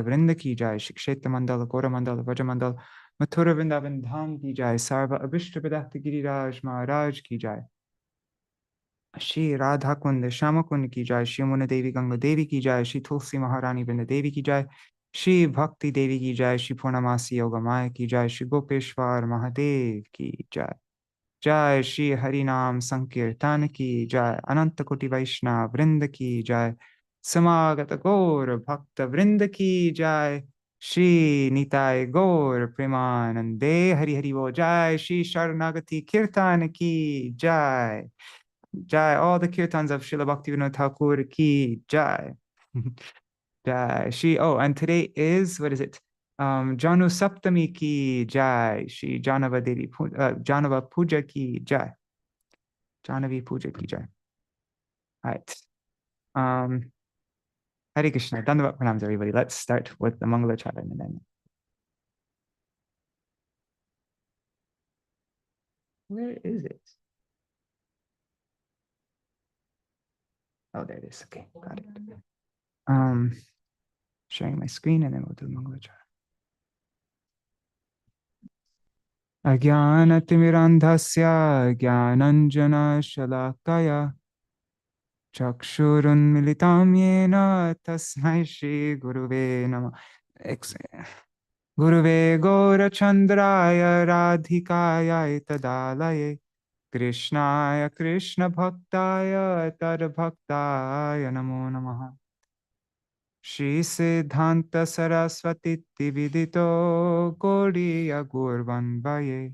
वृंद की जाय, श्री क्षेत्र मंडल, गौर मंडल, व्रज मंडल, मथुरा वृंदावन धाम की जाय, सर्व अभिष्ट प्रदत्त गिरिराज महाराज की जाय, श्री राधा कुंड श्याम कुंड की जाय, श्री यमुना देवी गंगा देवी की जाय, श्री तुलसी महारानी वृंद देवी की जाय, श्री भक्ति देवी की जाय, श्री पूर्णमासी योगा माया की जाय, श्री गोपेश्वर महादेव की जाय, जय श्री हरि नाम संकीर्तन की जय, अनंत कोटि वैष्णव वृंद की जय, समागत गौर भक्त वृंद की जय, श्री निताय गौर प्रेमानंदे हरि हरि वो, जय श्री शरणागति कीर्तन की जय, जय all the kirtans of Srila Bhaktivinoda Thakur ki jai. Jai Shri, oh, and today is, what is it? Janu Saptami ki jai, Shri Janava Devi, Janava Puja ki jai, Janavi Puja ki jai. All right. Hare Krishna, Dandavat Pranams, everybody. Let's start with the Mangala Charan and then. Where is it? Oh, there it is. Okay, got it. Sharing my screen and then we'll do the Mangala Charan. Ajnanatimirandhasya Jnananjana Shalakaya Chakshurunmilitam Yena Tasmai Shri Guruve Namah. Excellent. Guruve Gaurachandraya Radhikaya Tadalaye Krishnaya Krishna Bhaktaya Tad Bhaktaya Namo Namaha. Shri Siddhanta Saraswati Vidito Gaudiya Gurvan Vaye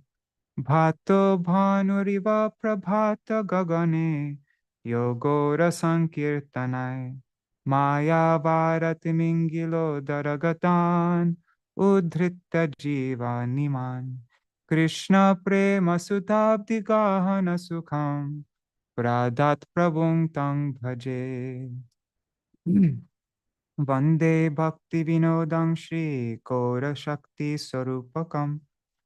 Bhato Bhanuriva Prabhata Gagane Yogora Sankirtanai Maya Bharati Mingilo Daragatan Udhrita Jiva Niman Krishna Prema Sutabdi Gahana Sukham Pradat Prabhung Tang Bhaje. Vande Bhaktivinodam Shri Kora Shakti Sarupakam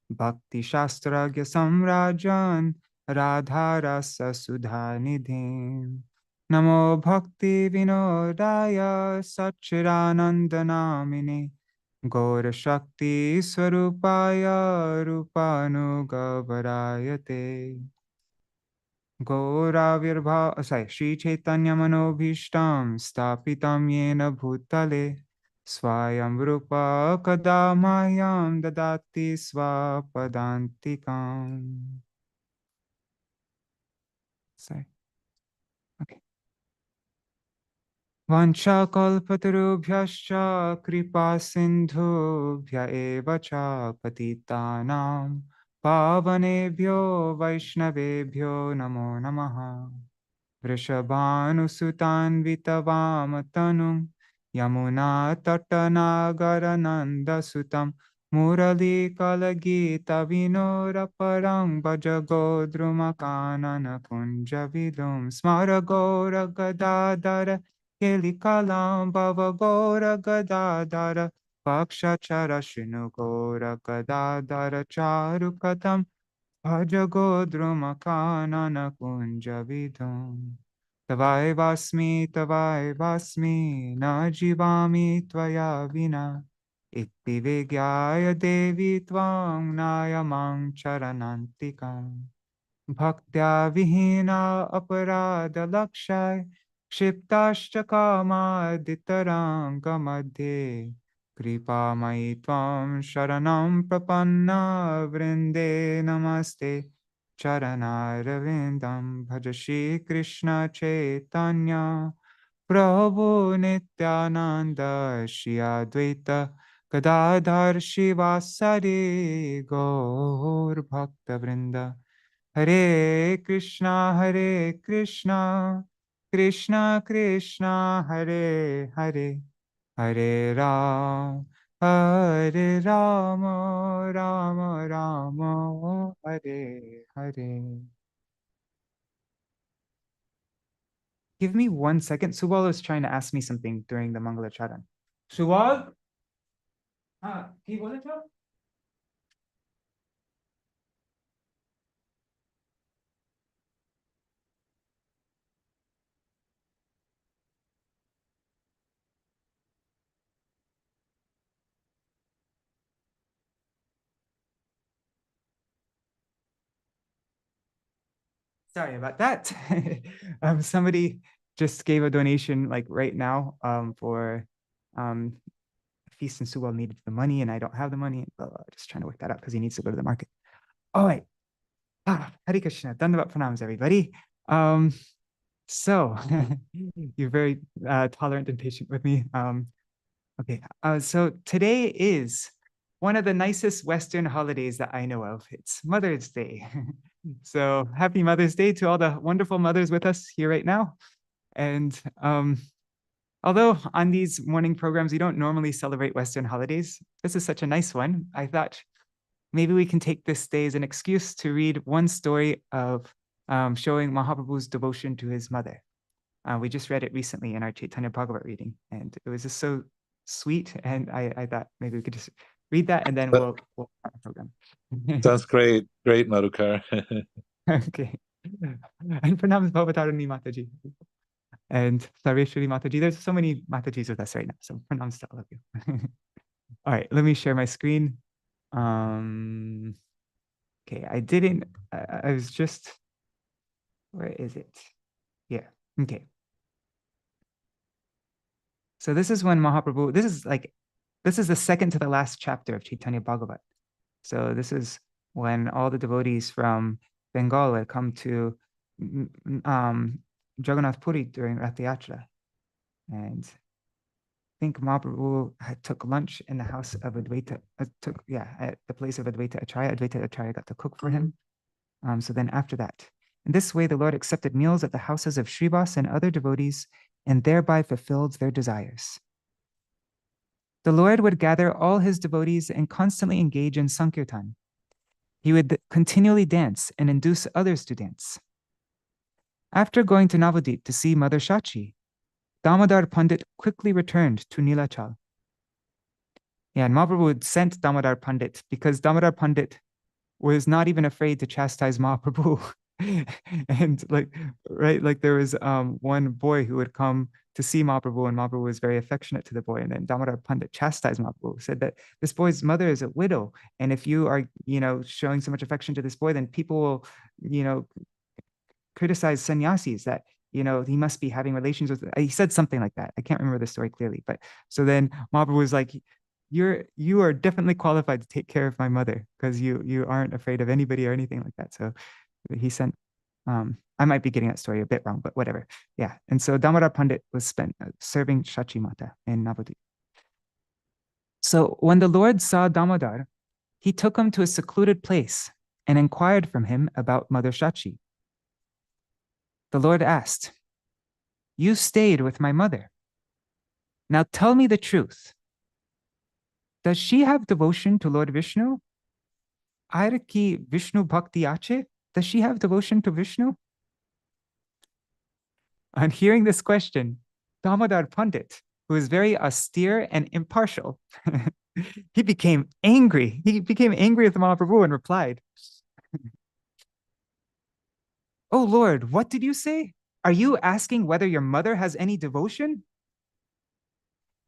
Bhakti Shastragya Samrajan Radha Rasa Sudha Nidhim Namo Bhakti Vinodaya Satchirananda Namine Gaura Shakti Swarupaya Rupanugavarayate Gaura Virbha Shri Chaitanya Manobhishtam Stapitam Yena Bhutale Swayam Rupa Kadamayam Dadati Swapadantikam. Sorry. Okay. Vancha kalpatarubhyascha kripa sindhubhya eva cha patitanam pavanebhyo vaishnavebhyo namo namaha. Vrishabhanusutanvitavam Yamuna Tatanagaranandasutam Murali Kalagita Vinoraparang Bhajagodrumakanana Kunjavidum Smaragora Gadadara Kelikalam Bhavagora Gadadara Pakshachara Shinugora Gadadara Charukatam Bhajagodrumakanana Kunjavidum Tavai vasmi na jivami tvaya vina Itti vigyaya devi tvam nayamang charanantikam Bhaktya vihina aparada lakshay Kshiptascha kama ditaranga madhe Kripa mai tvam sharanam prapanna vrinde namaste Charanarvindam bhaja Shri Krishna Chaitanya Prabhu Nityananda Shri Advaita Gadadhar Shivasari Gaur Bhakta Vrinda Hare Krishna Krishna Krishna Hare Hare Hare Ram Hare Rama Rama Rama Hare Hare. Give me 1 second. Subal is trying to ask me something during the Mangala Charan. Subal? Ki bole tha? Sorry about that. Somebody just gave a donation like right now for Feast and Suwal needed the money and I don't have the money. Just trying to work that out because he needs to go to the market. All right. Hare Krishna. Dandavat pranams, everybody. So you're very tolerant and patient with me. Okay. So today is one of the nicest Western holidays that I know of. It's Mother's Day. So happy Mother's Day to all the wonderful mothers with us here right now. And although on these morning programs, we don't normally celebrate Western holidays, this is such a nice one. I thought maybe we can take this day as an excuse to read one story of showing Mahaprabhu's devotion to his mother. We just read it recently in our Chaitanya Bhagavat reading, and it was just so sweet. And I thought maybe we could just read that and then we'll start the program. Sounds great. Great, Madhukar. Okay. And pranams Bhavatarani Mataji. And Sarveshwari Mataji. There's so many Matajis with us right now. So pranams to all of you. All right, let me share my screen. Okay, I was just, where is it? Yeah, okay. So this is when Mahaprabhu, this is the second to the last chapter of Chaitanya Bhagavat. So this is when all the devotees from Bengal had come to Jagannath Puri during Rath Yatra. And I think Mahaprabhu took lunch in the house of Advaita, at the place of Advaita Acharya. Advaita Acharya got to cook for him. So then after that, in this way, the Lord accepted meals at the houses of Srivas and other devotees and thereby fulfilled their desires. The Lord would gather all his devotees and constantly engage in Sankirtan. He would continually dance and induce others to dance. After going to Navadvip to see Mother Shachi, Damodar Pandit quickly returned to Nilachal. Yeah, and Mahaprabhu sent Damodar Pandit because Damodar Pandit was not even afraid to chastise Mahaprabhu. And like there was one boy who would come to see Mahaprabhu, and Mahaprabhu was very affectionate to the boy. And then Damodar Pandit chastised Mahaprabhu, said that this boy's mother is a widow. And if you are, showing so much affection to this boy, then people will, criticize sannyasis that, he must be having relations with, he said something like that. I can't remember the story clearly, but so then Mahaprabhu was like, you are definitely qualified to take care of my mother because you aren't afraid of anybody or anything like that. So he sent, I might be getting that story a bit wrong, but whatever. Yeah. And so Damodar Pandit was spent serving Shachi Mata in Navadvip. So when the Lord saw Damodar, he took him to a secluded place and inquired from him about Mother Shachi. The Lord asked, "You stayed with my mother. Now tell me the truth. Does she have devotion to Lord Vishnu? Air ki Vishnu bhakti ache? Does she have devotion to Vishnu?" On hearing this question, Damodar Pandit, who is very austere and impartial, he became angry. He became angry with Mahaprabhu and replied, "Oh Lord, what did you say? Are you asking whether your mother has any devotion?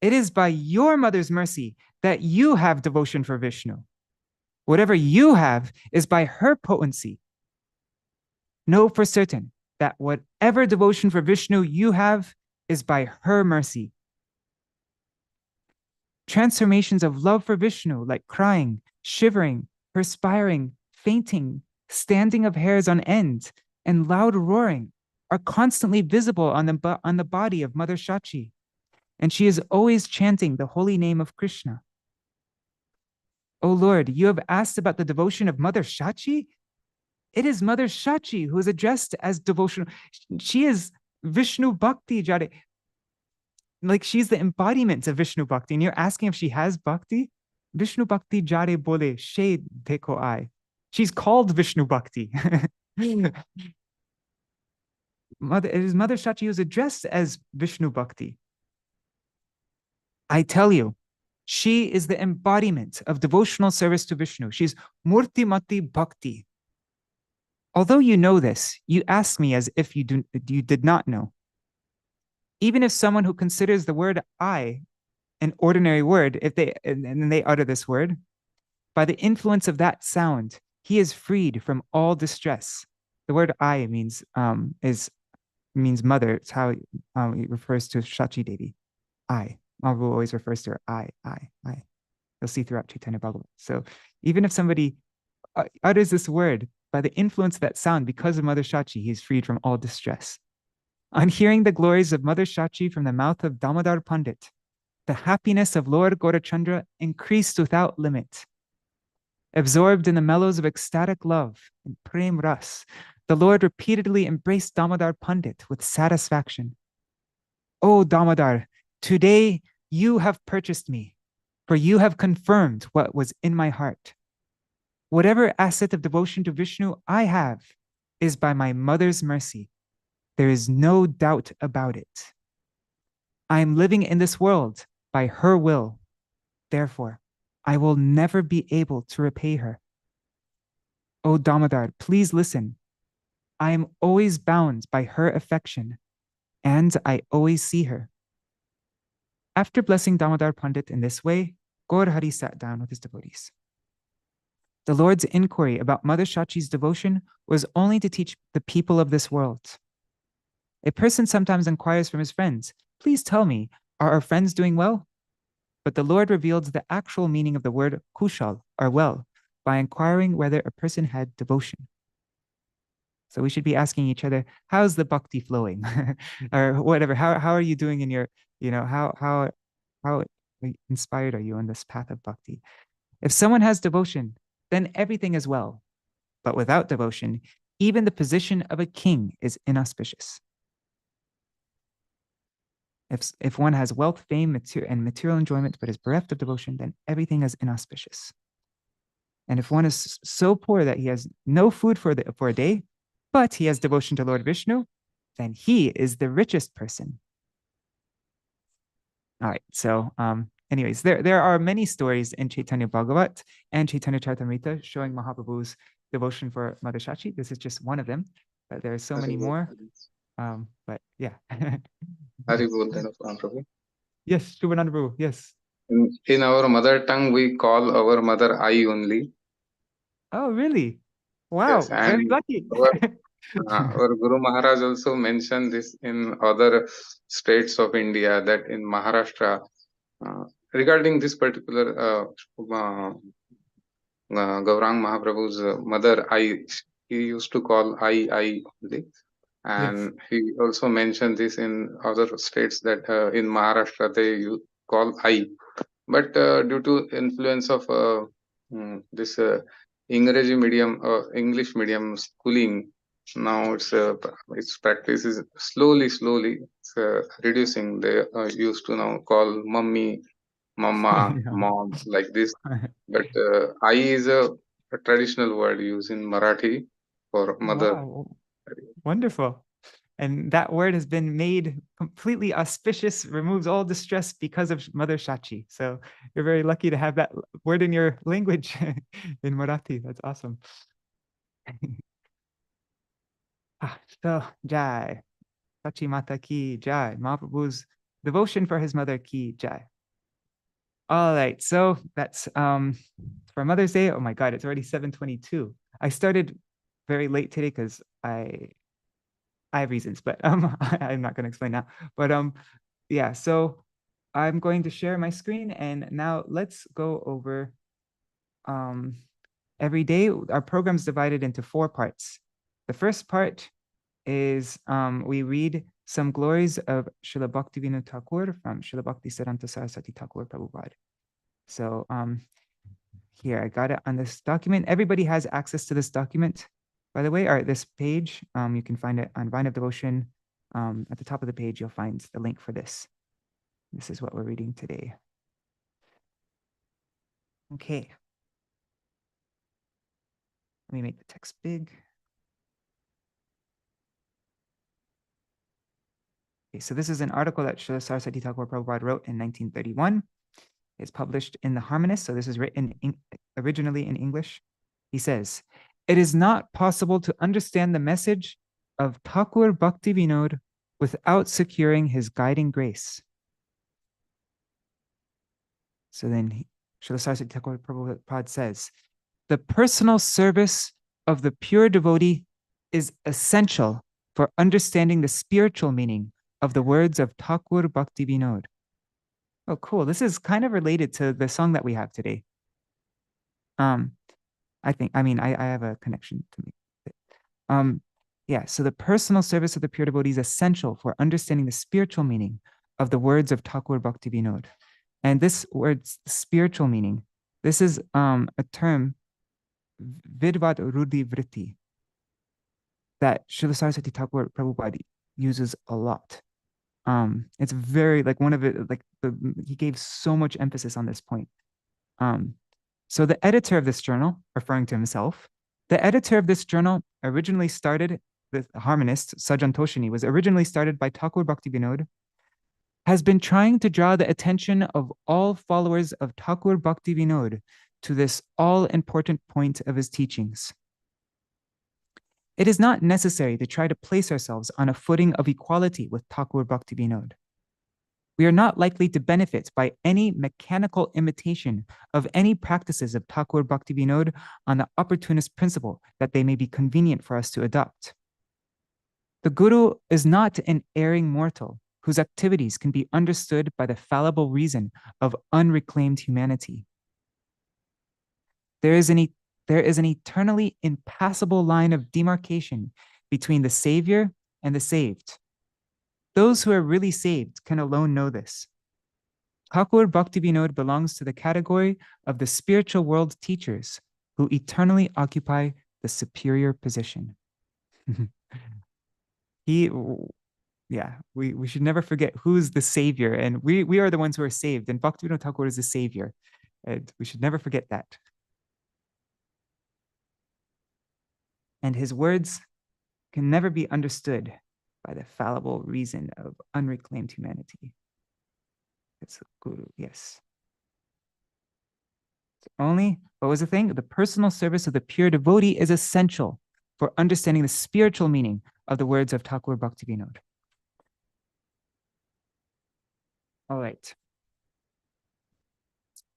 It is by your mother's mercy that you have devotion for Vishnu. Whatever you have is by her potency. Know for certain that whatever devotion for Vishnu you have is by her mercy. Transformations of love for Vishnu, like crying, shivering, perspiring, fainting, standing of hairs on end, and loud roaring, are constantly visible on the body of Mother Shachi, and she is always chanting the holy name of Krishna. O Lord, you have asked about the devotion of Mother Shachi? It is Mother Shachi who is addressed as devotional. She is Vishnu Bhakti Jare. Like she's the embodiment of Vishnu Bhakti, and you're asking if she has Bhakti? Vishnu Bhakti Jare Bole She Deko Ai. She's called Vishnu Bhakti. It is Mother Shachi who is addressed as Vishnu Bhakti. I tell you, she is the embodiment of devotional service to Vishnu. She's Murtimati Bhakti. Although you know this, you ask me as if you did not know. Even if someone who considers the word I an ordinary word, if they utter this word, by the influence of that sound, he is freed from all distress. the word I means means mother. It's how it refers to Shachi Devi. I. Mahaprabhu always refers to her I. You'll see throughout Chaitanya Bhagavat. So even if somebody utters this word, by the influence of that sound, because of Mother Shachi, he is freed from all distress. On hearing the glories of Mother Shachi from the mouth of Damodar Pandit, the happiness of Lord Gaurachandra increased without limit. Absorbed in the mellows of ecstatic love and prem ras, the Lord repeatedly embraced Damodar Pandit with satisfaction. O Damodar, today you have purchased me, for you have confirmed what was in my heart. Whatever asset of devotion to Vishnu I have is by my mother's mercy. There is no doubt about it. I am living in this world by her will. Therefore, I will never be able to repay her. O Damodar, please listen. I am always bound by her affection, and I always see her. After blessing Damodar Pandit in this way, Gaur Hari sat down with his devotees. The Lord's inquiry about Mother Shachi's devotion was only to teach the people of this world. A person sometimes inquires from his friends, please tell me, are our friends doing well? But the Lord revealed the actual meaning of the word kushal, or well, by inquiring whether a person had devotion. So we should be asking each other, how's the bhakti flowing? Or whatever, how are you doing in your, how inspired are you on this path of bhakti? If someone has devotion, then everything is well. But without devotion, even the position of a king is inauspicious. If one has wealth, fame, and material enjoyment, but is bereft of devotion, then everything is inauspicious. And if one is so poor that he has no food for a day, but he has devotion to Lord Vishnu, then he is the richest person. All right, so anyways, there are many stories in Chaitanya Bhagavat and Chaitanya Charitamrita showing Mahaprabhu's devotion for Mother Shachi. This is just one of them, but there are so many more. But yeah. Prabhu. Yes, Shubhananda Prabhu, yes. In our mother tongue, we call our mother I only. Oh, really? Wow, Yes, very and lucky. our Guru Maharaj also mentioned this in other states of India, that in Maharashtra, regarding this particular Gaurang Mahaprabhu's mother, he used to call I only. And Yes. he also mentioned this in other states, that in Maharashtra they call I. But due to influence of this English medium schooling, now its practice is slowly reducing. They used to now call mummy, mama, mom, like this. But I is a traditional word used in Marathi for mother. Wow, wonderful. And that word has been made completely auspicious, removes all distress because of Mother Shachi. So you're very lucky to have that word in your language in Marathi. That's awesome. So Jai, Shachi Mata ki Jai, Mahaprabhu's devotion for his mother ki Jai. All right, so that's for Mother's Day. Oh my God, it's already 7:22. I started very late today because I have reasons, but I'm not going to explain now. But yeah, so I'm going to share my screen, and now let's go over every day. Our program's divided into 4 parts. The first part is we read some glories of Srila Bhaktivinoda Thakur from Srila Bhaktisiddhanta Saraswati Thakur Prabhupada. So here, I got it on this document. Everybody has access to this document, by the way, or this page. You can find it on Vine of Devotion. At the top of the page, you'll find the link for this. This is what we're reading today. Okay. Let me make the text big. Okay, so this is an article that Srila Saraswati Thakur Prabhupada wrote in 1931. It's published in The Harmonist, so this is written originally in English. He says, "It is not possible to understand the message of Thakur Bhaktivinoda without securing his guiding grace." So then Srila Saraswati Thakur Prabhupada says, "The personal service of the pure devotee is essential for understanding the spiritual meaning of the words of Thakur Bhaktivinoda. Oh, cool. This is kind of related to the song that we have today. I have a connection to me. Yeah, so the personal service of the pure devotee is essential for understanding the spiritual meaning of the words of Thakur Bhaktivinoda. And this word's spiritual meaning, this is a term, Vidvat Rudhi Vritti, that Srila Saraswati Thakur Prabhupada uses a lot. It's very, like, one of it, like, he gave so much emphasis on this point. So the editor of this journal, referring to himself, the editor of this journal originally started, the harmonist, Sajjan Toshini, was originally started by Thakur Bhaktivinoda, has been trying to draw the attention of all followers of Thakur Bhaktivinoda to this all-important point of his teachings. It is not necessary to try to place ourselves on a footing of equality with Thakur Bhaktivinoda. We are not likely to benefit by any mechanical imitation of any practices of Thakur Bhaktivinoda on the opportunist principle that they may be convenient for us to adopt. The Guru is not an erring mortal whose activities can be understood by the fallible reason of unreclaimed humanity. There is an eternally impassable line of demarcation between the Savior and the saved. Those who are really saved can alone know this. Thakur Bhaktivinoda belongs to the category of the spiritual world teachers who eternally occupy the superior position. We should never forget who's the Savior, and we are the ones who are saved, and Bhaktivinoda Thakur is the Savior. And we should never forget that. And his words can never be understood by the fallible reason of unreclaimed humanity. It's a Guru, yes. Only, what was the thing? The personal service of the pure devotee is essential for understanding the spiritual meaning of the words of Thakur Bhaktivinoda. All right.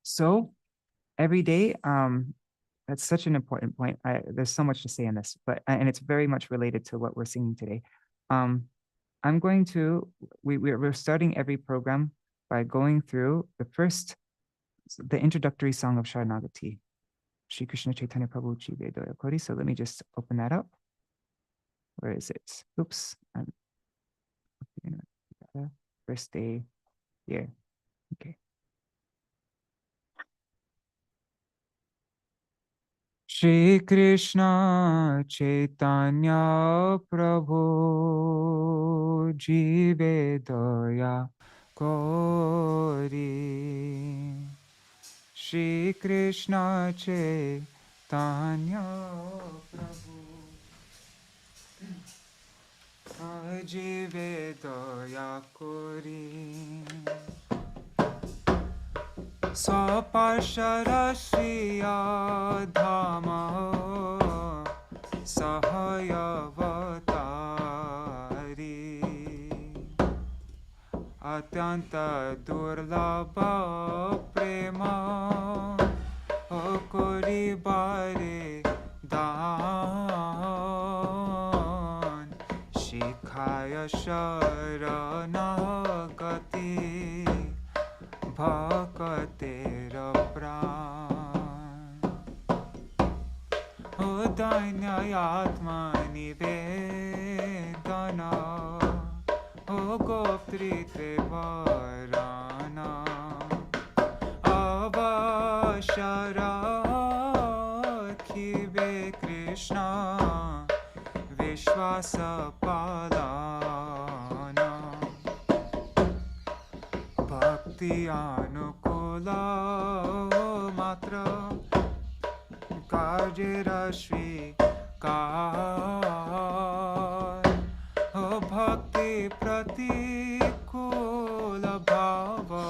So every day, that's such an important point. There's so much to say on this, and it's very much related to what we're singing today. I'm going to, we're starting every program by going through the introductory song of Śaraṇāgati. Shri Krishna Chaitanya Prabhu Chi Vedoya Kori. So let me just open that up. Where is it? Oops. First day here. Okay. Shri Krishna Chaitanya Prabhu Ji Vedoya Kori. Shri Krishna Chaitanya Prabhu Ji Vedoya Kori. Saparsharaśriya dhama sahayavatari atyanta durlabha prema kori bare dan shikhaya Śaraṇāgati Bhakatera pran. O Dainyātmikā O Goptritve Varana Avasharakhive Krishna Vishvasa Palana Bhakti Anukula Matra Kajirashvi Kar Bhakti Pratikula Bhava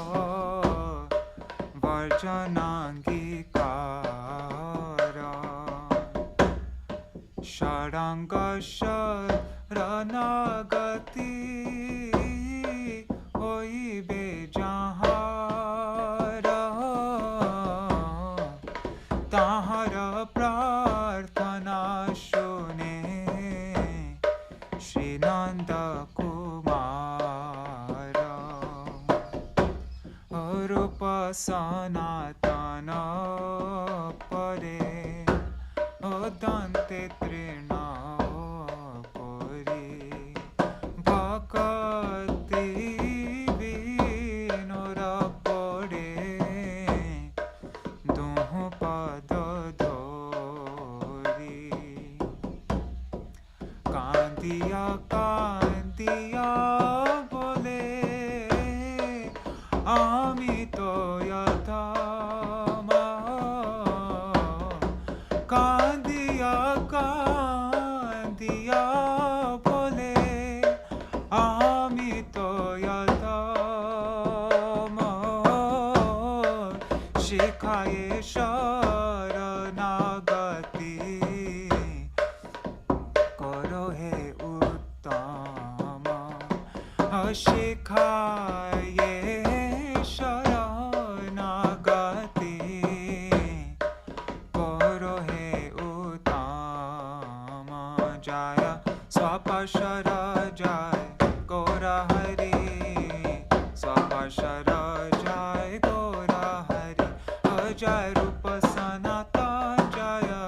Varjanangikara Śaraṇāgati Hoibe jahara tahara prarthana shune sanatana pare odante trina kori bhakti vinora pare duhu pada dhori kandiya kandiya bole ami to yatama kandiya kandiya bole ami to yatama shikhaye Śaraṇāgati karo he uttama shikhaye Śaraṇāgati karo he uttama jaya swapashara jaya gora hari swapashara jaya gora hari jaya rupa sanatan jaya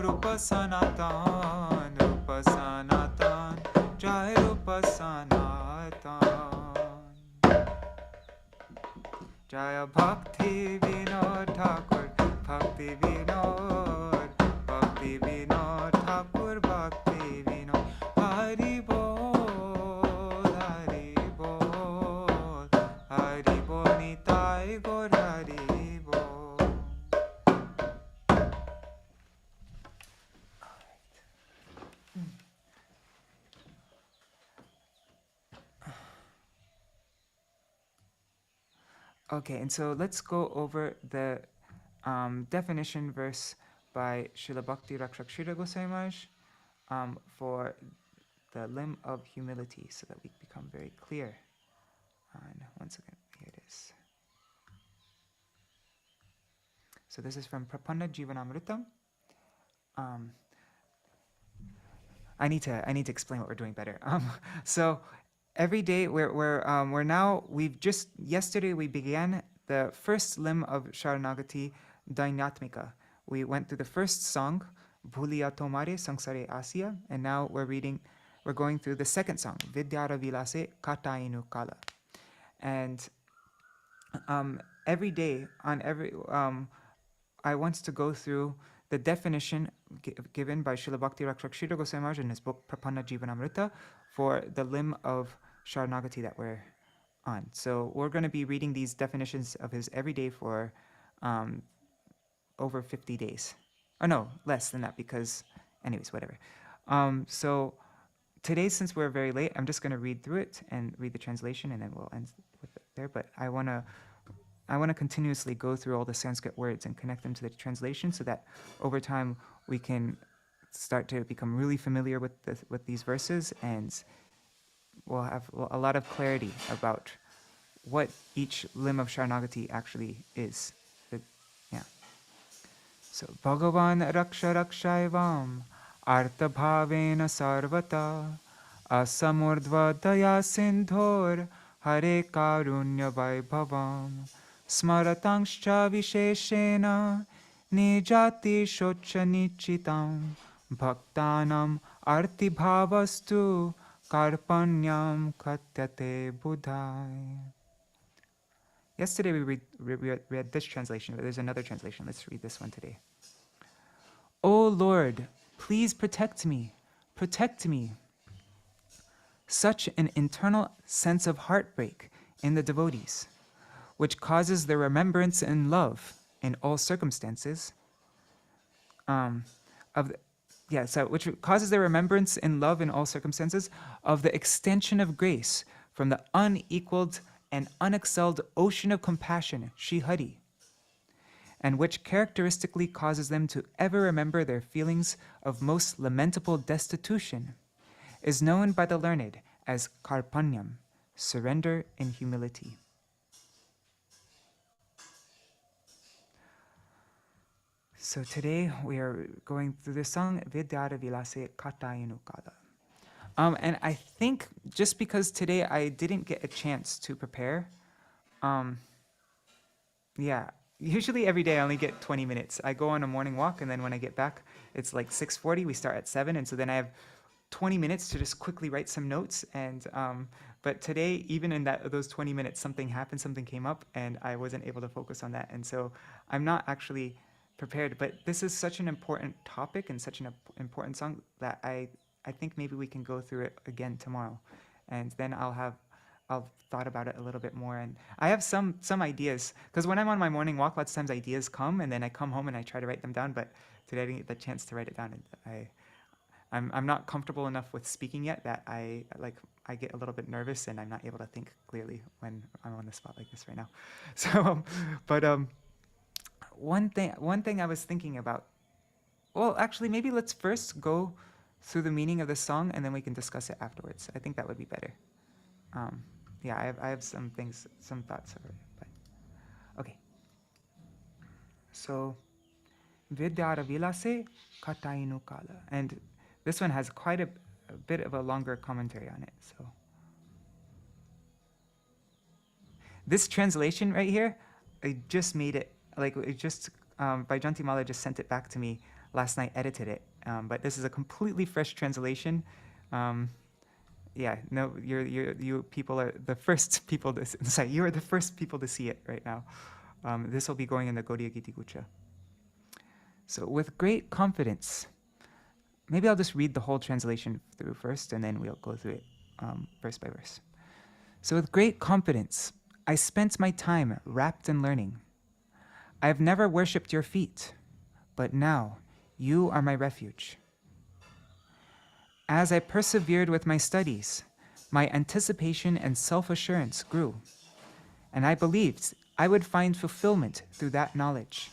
rupa sanatan rupa sanatan jaya rupa sanatan jaya bhakti vinod thakur bhakti vinod thakur bhakti vinod hari bol nitai gaur hari bol. Okay, and so let's go over the definition verse by Srila Bhakti Rakshakshira Gosai Maharaj for the limb of humility, so that we become very clear. And once again, here it is. So this is from Prapanna Jivanamrita. I need to explain what we're doing better. So every day we're now, yesterday we began the first limb of Śaraṇāgati, Dainyātmikā. We went through the first song, Bhuliya Tomare Sangsare Asya, and now we're going through the second song, Vidyāra Vilāse Katainu Kala. And every day I want to go through the definition given by Srila Bhakti Rakshakshira Gosai Maharaj in his book Prapanna Jivanamrita for the limb of Śaraṇāgati that we're on. So we're going to be reading these definitions of his every day for over 50 days. Or no, less than that, because anyways, whatever. So today, since we're very late, I'm just going to read through it and read the translation, and then we'll end with it there. But I want to continuously go through all the Sanskrit words and connect them to the translation, so that over time we can start to become really familiar with these verses, and we'll have a lot of clarity about what each limb of Śaraṇāgati actually is. So, Bhagavan Raksha Rakshaivam Artha Bhavena Sarvata Asamurdva Daya Sindhor Hare Karunya Vaibhavam Smaratankscha Visheshena Nijati Shocha Nichitam Bhaktanam Arti Bhavastu Karpanyam Katyate Buddhai. Yesterday we read this translation, but there's another translation. Let's read this one today. O Lord, please protect me. Protect me. Such an internal sense of heartbreak in the devotees, which causes their remembrance and love in all circumstances, which causes their remembrance and love in all circumstances of the extension of grace from the unequaled and unexcelled ocean of compassion, Shri Hari, and which characteristically causes them to ever remember their feelings of most lamentable destitution, is known by the learned as Karpanyam, surrender in humility. So today we are going through the song Vidyāra Vilāse Katainu Kala. And I think just because today I didn't get a chance to prepare, yeah, usually every day I only get 20 minutes. I go on a morning walk, and then when I get back, it's like 6:40. We start at 7, and so then I have 20 minutes to just quickly write some notes. And but today, even in those 20 minutes, something happened, something came up, and I wasn't able to focus on that. And so I'm not actually prepared. But this is such an important topic and such an important song that I think maybe we can go through it again tomorrow, and then I'll thought about it a little bit more, and I have some ideas, because when I'm on my morning walk, lots of times ideas come, and then I come home and I try to write them down. But today I didn't get the chance to write it down, and I'm not comfortable enough with speaking yet that I get a little bit nervous, and I'm not able to think clearly when I'm on the spot like this right now. So, but one thing I was thinking about. Well, actually, maybe let's first go through the meaning of the song, and then we can discuss it afterwards. I think that would be better. Yeah, I have some thoughts already. But okay. So, Vidyāra Vilāse Katainu Kala, and this one has quite a bit of a longer commentary on it. So, this translation right here, I just made it, Baijanti just sent it back to me last night, edited it. But this is a completely fresh translation. Yeah, no, you people are the first people to sorry, you are the first people to see it right now. This will be going in the Gaudiya Giti-gucca. So with great confidence, maybe I'll just read the whole translation through first, and then we'll go through it verse by verse. So with great confidence, I spent my time wrapped in learning. I have never worshipped your feet, but now you are my refuge. As I persevered with my studies, my anticipation and self-assurance grew, and I believed I would find fulfillment through that knowledge.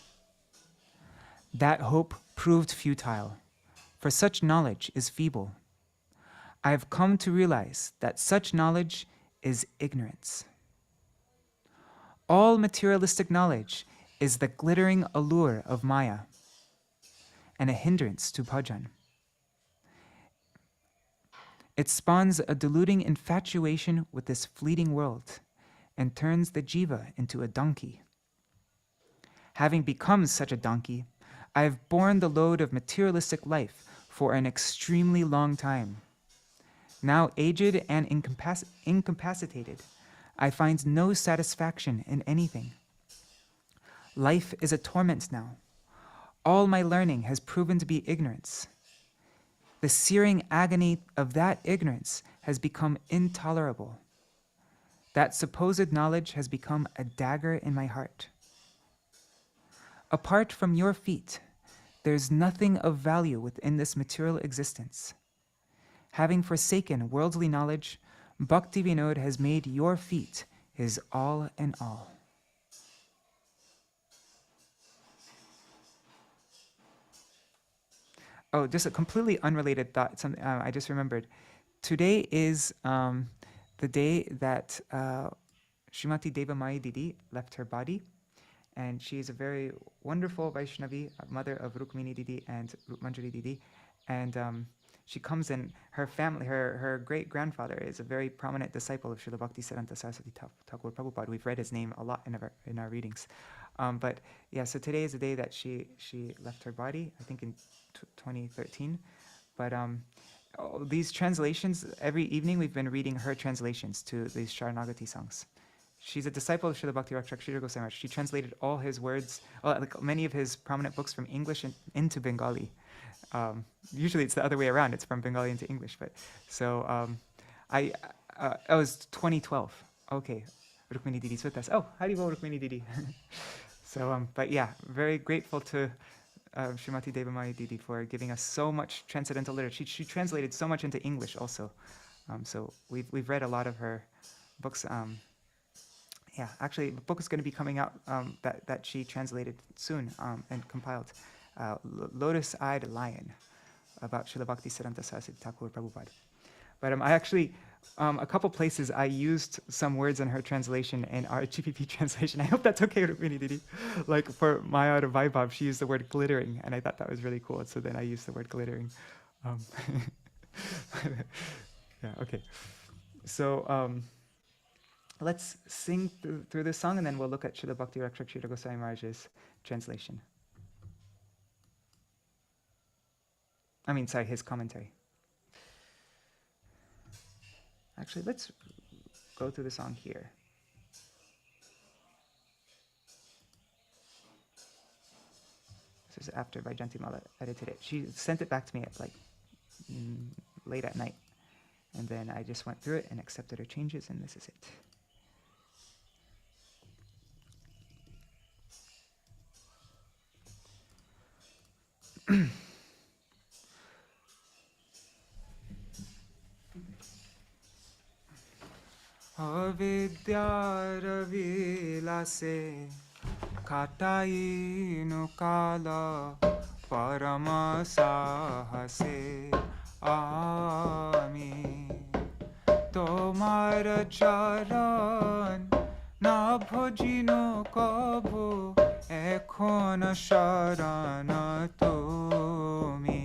That hope proved futile, for such knowledge is feeble. I have come to realize that such knowledge is ignorance. All materialistic knowledge is the glittering allure of Maya and a hindrance to bhajan. It spawns a deluding infatuation with this fleeting world and turns the jiva into a donkey. Having become such a donkey, I have borne the load of materialistic life for an extremely long time. Now aged and incapacitated, I find no satisfaction in anything. Life is a torment now. All my learning has proven to be ignorance. The searing agony of that ignorance has become intolerable. That supposed knowledge has become a dagger in my heart. Apart from your feet, there's nothing of value within this material existence. Having forsaken worldly knowledge, Bhaktivinoda has made your feet his all in all. Oh, just a completely unrelated thought. Something I just remembered. Today is the day that Srimati Devamai Didi left her body, and she is a very wonderful Vaishnavi, mother of Rukmini Didi and Manjari Didi, and she comes in. Her family, her great grandfather is a very prominent disciple of Srila Bhaktisiddhanta Saraswati Thakur Prabhupada. We've read his name a lot in our readings. But yeah, so today is the day that she left her body, I think in 2013. But these translations, every evening we've been reading her translations to these Śaraṇāgati songs. She's a disciple of Srila Bhakti-Rakshak Sridhar Goswami Maharaj. She translated all his words, like many of his prominent books from English into Bengali. Usually it's the other way around. It's from Bengali into English. But so it was 2012. Okay, Rukmini Didi's with us. Oh, Haribol Rukmini Didi. So, but yeah, very grateful to Srimati Devamai Didi for giving us so much transcendental literature. She translated so much into English also. So we've read a lot of her books. Yeah, actually, the book is going to be coming out that she translated soon and compiled. Lotus-Eyed Lion, about Srila Bhaktisiddhanta Saraswati Thakur Prabhupada. But I actually, a couple places I used some words in her translation in our GPP translation. I hope that's okay, Rukmini Didi. Like for Maya Vaibhav, she used the word glittering, and I thought that was really cool. So then I used the word glittering. Yeah, okay. So let's sing through this song, and then we'll look at Srila Bhakti Rakshak Srila Goswami Maharaj's translation. I mean, sorry, his commentary. Actually, let's go through the song here. This is after Vaijanti Mala edited it. She sent it back to me at like late at night. And then I just went through it and accepted her changes, and this is it. Vidyāra Vilāse Katainu Kala Parama Sahase Ami Tomar Charan Na Bhojino Kabu Ekhon Sharana Tumi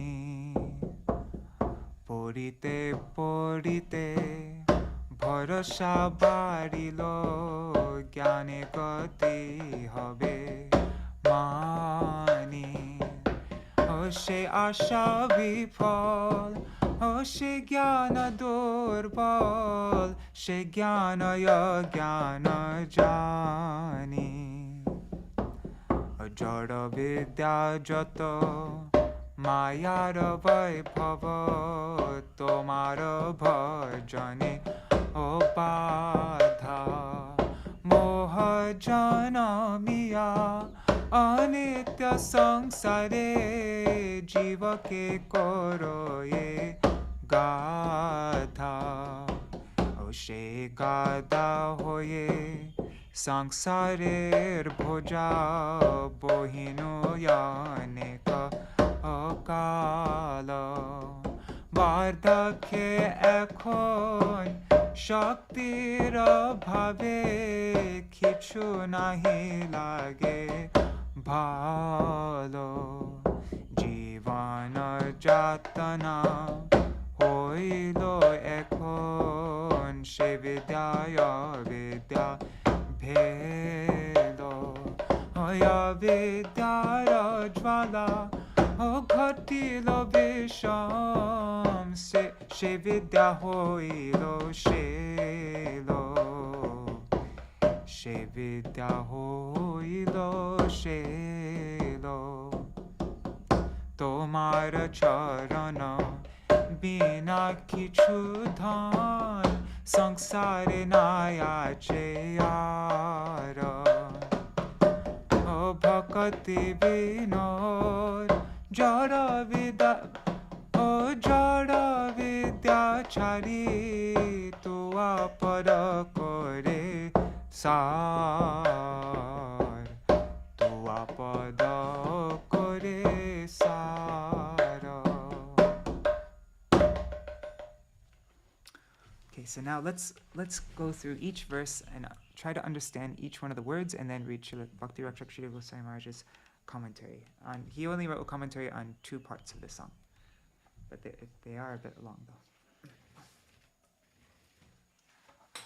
Porite Porite ভরসা বাড়িল জ্ঞানে গতি হবে মানি ও সে আশা বিফল ও সে জ্ঞান দুর্বল সে জ্ঞান অজ্ঞান জানি জড় বিদ্যা যত মায়ার বৈভব তোমার ভজনে ও বাধা মোহ জনমিয়া অনিত্য সংসারে জীবকে করো এ গাধা ও সে গাধা হয়ে সংসারের ভোজা বহিনো অনেক অকাল বার্ধক্যে এখন শক্তির অভাবে কিছু নাহি লাগে ভালো জীবন যাতনা হইল এখন সে বিদ্যায় বিদ্যা ভেদ বিদ্যার জ্বালা ও ঘটিল বিষম সে বিদ্যা হইল শেল সে বিদ্যা হইল শেল তোমার চরণ বিনা কিছু ধন সংসারে নাই আছে আর ও ভক্তি বিনোদ জড় বিদ্যা ও জড় বিদ্যাচারী তুয়া পদ করে সার তুয়া পদ করে সার. Okay, so now let's go through each verse and try to understand each one of the words, and then read Bhakti Rakshak Srila Goswami Maharaj's commentary. He only wrote a commentary on 2 parts of the song, but they are a bit long though.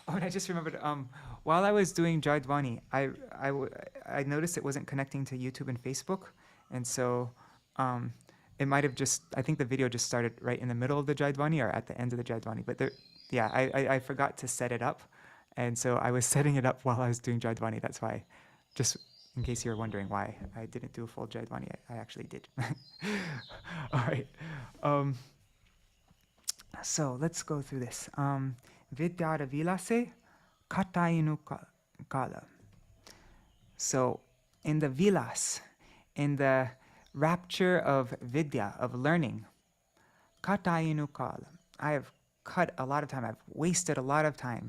Oh, and I just remembered, while I was doing Jaidwani, I noticed it wasn't connecting to YouTube and Facebook, and so it might have just, I think the video just started right in the middle of the Jaidwani or at the end of the Jaidwani, but I forgot to set it up, and so I was setting it up while I was doing Jaidwani. That's why, just in case you were wondering why I didn't do a full Jaidwani, I actually did. All right. So let's go through this. Vidyāra Vilāse Katainu Kala. So in the Vilas, in the rapture of Vidya, of learning, Katainu Kala, I have cut a lot of time, I've wasted a lot of time,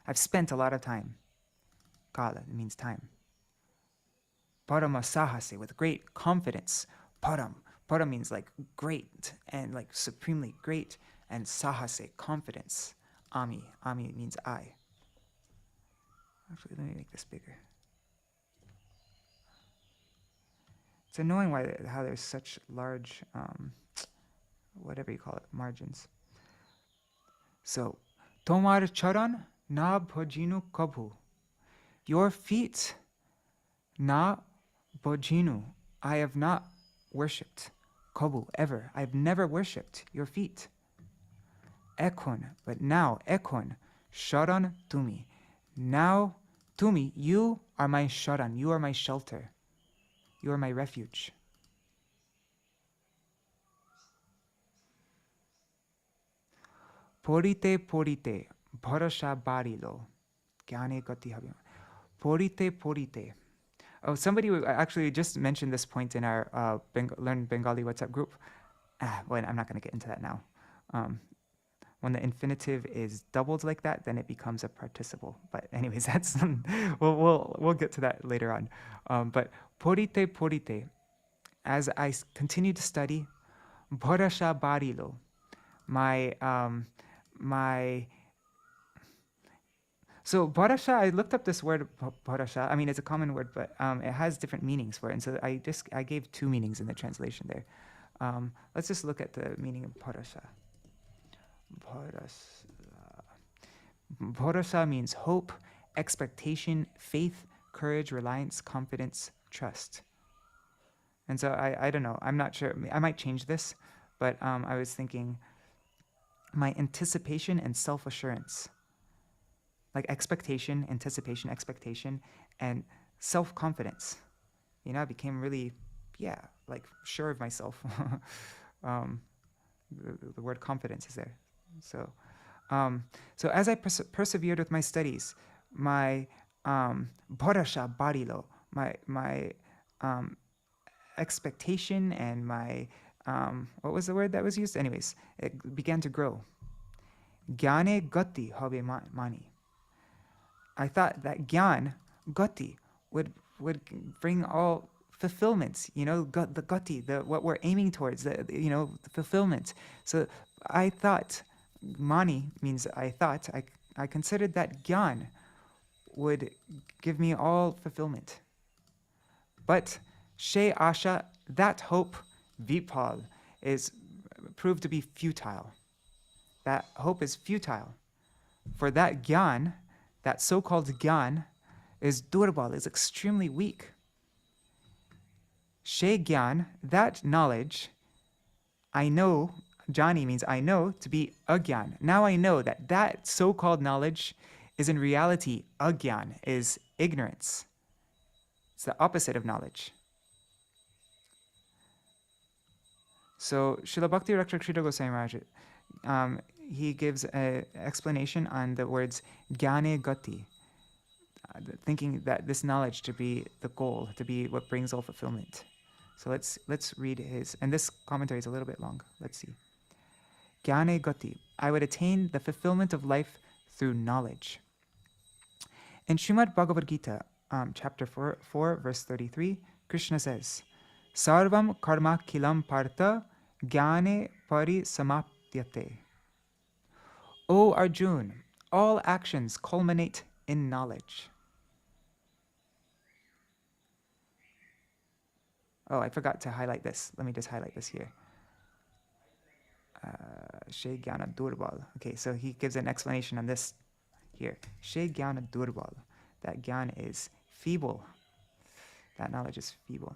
I've spent a lot of time. Kala, it means time. Parama Sahase, with great confidence. Param means like great and like supremely great, and Sahase, confidence. Ami means I. Actually, let me make this bigger. It's annoying how there's such large, whatever you call it, margins. So, Tomar Charan Na bhajinu kabhu. Your feet. Na bhajinu. I have not worshipped. Kabhu, ever. I have never worshipped your feet. Ekon, but now, ekon, sharan tumi. Now, tumi, you are my sharan, you are my shelter. You are my refuge. Porite porite, bharasha barilo. Gyane gati habya. Porite porite. Oh, somebody actually just mentioned this point in our Learn Bengali WhatsApp group. Well, I'm not going to get into that now. When the infinitive is doubled like that, then it becomes a participle. But anyways, that's we'll get to that later on. But porite porite, as I continue to study, bharasha barilo, so bharasha, I looked up this word bharasha. I mean, it's a common word, but it has different meanings for it. And so I gave two meanings in the translation there. Let's just look at the meaning of bharasha. Bharasha means hope, expectation, faith, courage, reliance, confidence, trust. And so I don't know. I'm not sure. I might change this, but I was thinking my anticipation and self-assurance. Like expectation, anticipation, expectation, and self-confidence. You know, I became really, like sure of myself. The word confidence is there. So as I persevered with my studies, my bharasha barilo, my expectation and my what was the word that was used? Anyways, it began to grow. Gyane gati habe mani. I thought that gyan, gati, would bring all fulfillments, the gati, what we're aiming towards, the fulfillment. So I thought, mani means I thought, I considered that gyan would give me all fulfillment. But she asha, that hope, vipal, is proved to be futile. That hope is futile. For that gyan, that so-called gyan, is durbal, is extremely weak. She gyan, that knowledge, I know, jani means I know, to be agyan. Now I know that so-called knowledge is in reality agyan, is ignorance. It's the opposite of knowledge. So Srila Bhakti Rakshak Sridhar Goswami Maharaj, he gives an explanation on the words gyane gati, thinking that this knowledge to be the goal, to be what brings all fulfillment. So let's read his, and this commentary is a little bit long. Let's see. Gyane gati, I would attain the fulfillment of life through knowledge. In Srimad Bhagavad Gita, chapter 4, verse 33, Krishna says, Sarvam karma kilam partha gyane pari samaptyate. O Arjun, all actions culminate in knowledge. Oh, I forgot to highlight this. Let me just highlight this here. She gyana durbal. Okay, so he gives an explanation on this here. She gyana durbal. That gyan is feeble. That knowledge is feeble.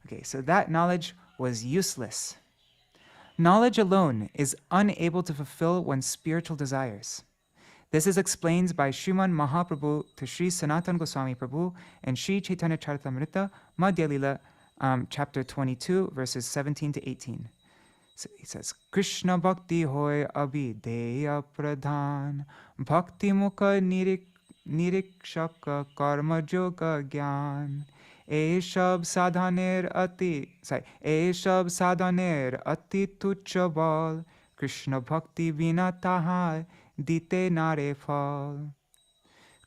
Okay, so that knowledge was useless. Knowledge alone is unable to fulfill one's spiritual desires. This is explained by Sriman Mahaprabhu to Sri Sanatana Goswami Prabhu and Sri Chaitanya Charitamrita Madhya Lila, chapter 22, verses 17 to 18. So he says, Krishna Bhakti hoy abhideya pradhan, Bhakti Mukha nirikshaka karma yoga gyan. Eshab sadhaner ati tuchcha bal, Krishna Bhakti vina taha dite nare phal.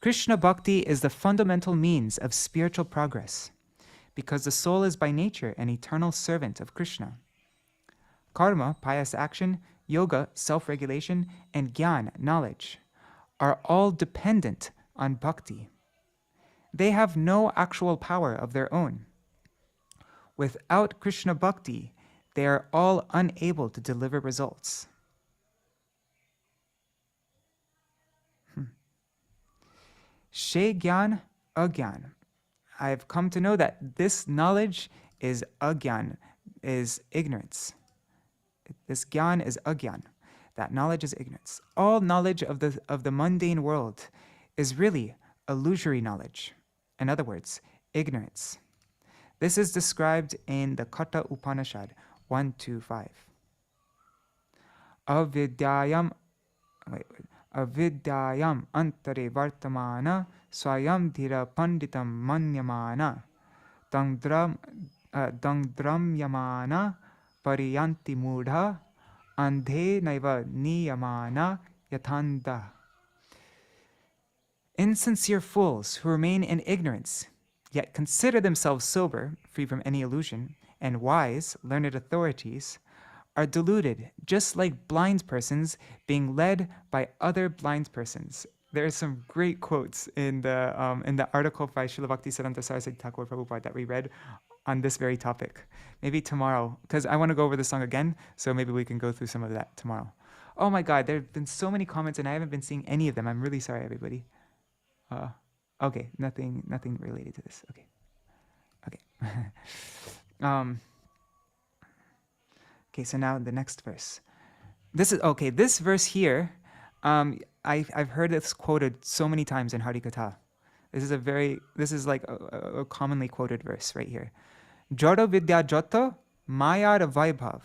Krishna Bhakti is the fundamental means of spiritual progress, because the soul is by nature an eternal servant of Krishna. Karma, pious action, yoga, self-regulation, and jnana, knowledge, are all dependent on bhakti. They have no actual power of their own. Without Krishna Bhakti, they are all unable to deliver results. She gyan agyan. I have come to know that this knowledge is agyan, is ignorance. This gyan is agyan. That knowledge is ignorance. All knowledge of the mundane world is really illusory knowledge. In other words, ignorance. This is described in the Katha Upanishad 1-5. Avidyayam antare vartamana swayam dhira panditam manyamana dangdramyamana pariyanti mudha andhe naiva niyamana yathanda. Insincere fools who remain in ignorance, yet consider themselves sober, free from any illusion, and wise, learned authorities, are deluded, just like blind persons being led by other blind persons. There are some great quotes in the article by Srila Bhaktisiddhanta Saraswati Thakur Prabhupada that we read on this very topic. Maybe tomorrow, because I want to go over the song again, so maybe we can go through some of that tomorrow. Oh my God, there have been so many comments and I haven't been seeing any of them. I'm really sorry, everybody. Okay, nothing related to this. Okay. Okay, so now the next verse. This verse here, I've heard this quoted so many times in Harikatha. This is like a commonly quoted verse right here. Jada vidya jata mayara vaibhav.